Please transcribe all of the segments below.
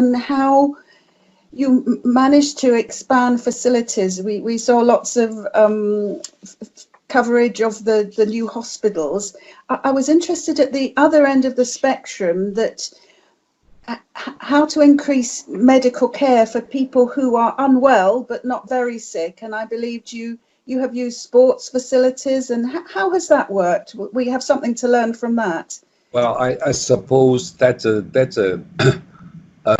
and how you managed to expand facilities. We saw lots of coverage of the new hospitals. I was interested at the other end of the spectrum, that how to increase medical care for people who are unwell but not very sick. And I believed you have used sports facilities, and how has that worked? We have something to learn from that. Well, I suppose that's a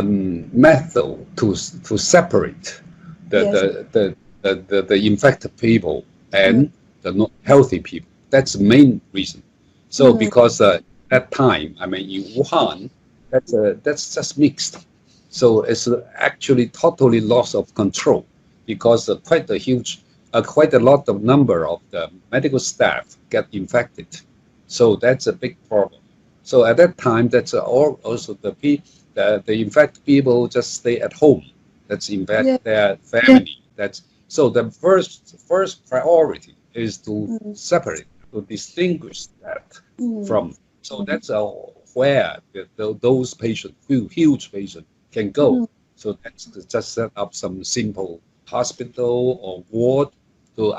method to separate the infected people and the not healthy people. That's the main reason. So because at that time, I mean, in Wuhan, that's just mixed. So it's actually totally loss of control, because quite a lot of number of the medical staff get infected. So that's a big problem. So at that time, that's also the infected people just stay at home. That's infect their family. So the first priority is to separate, to distinguish that from. So that's where those patients, huge patients, can go. So that's just set up some simple hospital or ward to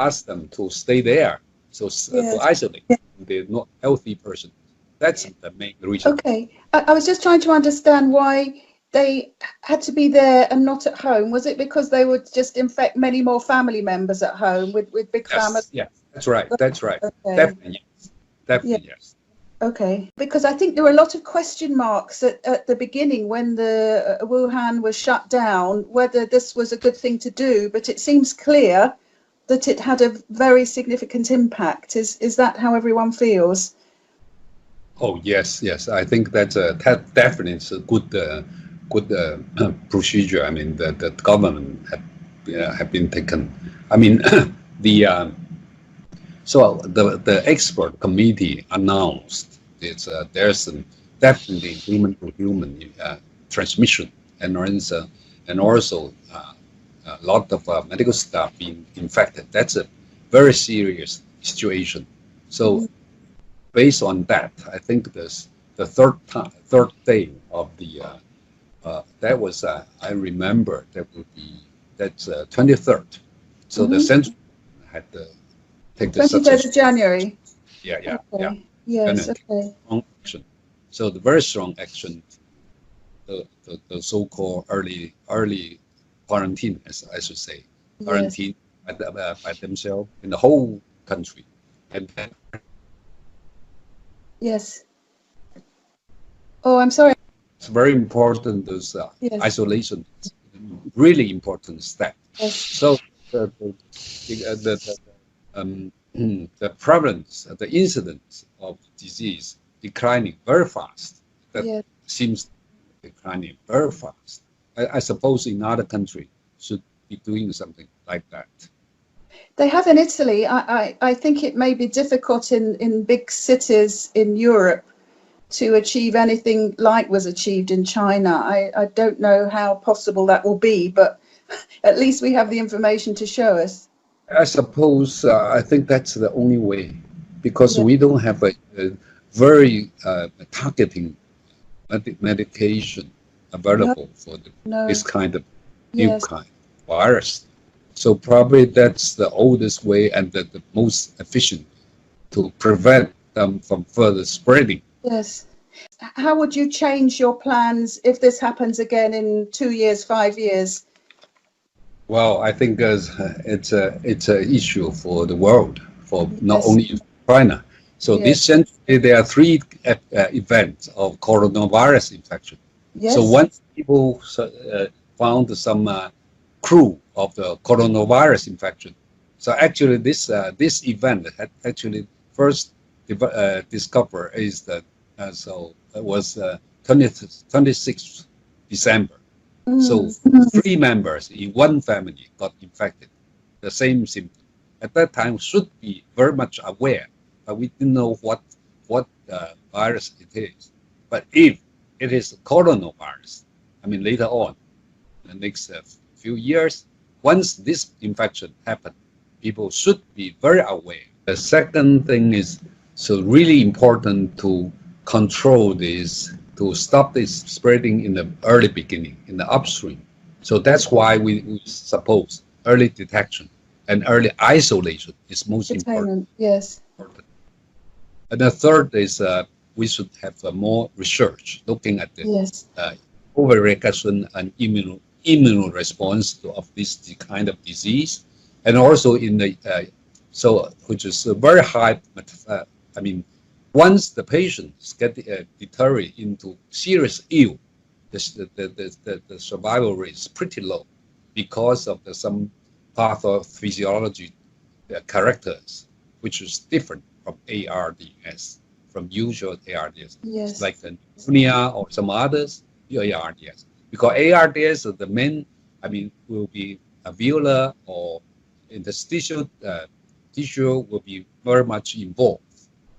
ask them to stay there. So to isolate the not healthy person. That's the main reason. Okay, I was just trying to understand why they had to be there and not at home. Was it because they would just infect many more family members at home with big families? Yes, that's right. That's right. Okay. Definitely yes. Definitely yes. Okay, because I think there were a lot of question marks at the beginning when the Wuhan was shut down, whether this was a good thing to do, but it seems clear that it had a very significant impact. Is that how everyone feels? Oh yes. I think that definitely is a good procedure. I mean, the government have been taken. I mean, so the expert committee announced there's definitely human to human transmission, and also a lot of medical staff being infected. That's a very serious situation. So based on that, I think the third day of the that was I remember that's 23rd. So the central had to take the 23rd of January. Yeah. Yes. Okay. Action. So the very strong action, the so-called early quarantine, as I should say, quarantine by themselves in the whole country, and then. Yes. Oh, I'm sorry. It's very important. This isolation, really important step. Yes. So the prevalence, the incidence of disease declining very fast. That seems declining very fast. I suppose in other countries should be doing something like that. They have in Italy. I think it may be difficult in big cities in Europe to achieve anything like was achieved in China. I don't know how possible that will be, but at least we have the information to show us. I suppose I think that's the only way, because we don't have a very targeting medication available for this kind of new kind of virus. So probably that's the oldest way and the most efficient to prevent them from further spreading. Yes. How would you change your plans if this happens again in 2 years, 5 years? Well, I think it's an issue for the world, for not only China. So this century, there are 3 events of coronavirus infection. So once people found some clue of the coronavirus infection, so actually this event had actually first discovered is that so it was 26th December. So 3 members in one family got infected, the same symptom. At that time, should be very much aware, but we didn't know what virus it is. But if it is coronavirus, I mean later on, the next few years, once this infection happened, people should be very aware. The second thing is so really important to control this, to stop this spreading in the early beginning, in the upstream. So that's why we suppose early detection and early isolation is most important. Yes. And the third is we should have more research looking at the overreaction and immune response of this kind of disease, and also in the which is a very high. Once the patients get deteriorate into serious ill, the survival rate is pretty low because of some pathophysiology characters, which is different from ARDS, from usual ARDS, like the pneumonia or some others, ARDS. Because ARDS, the main, will be alveolar or interstitial tissue will be very much involved.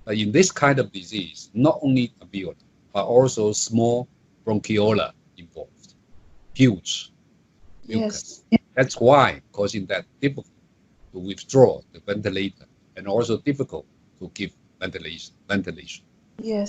But in this kind of disease, not only alveolar, but also small bronchiola involved, huge mucus. That's why causing that difficult to withdraw the ventilator and also difficult to give ventilation. Yes.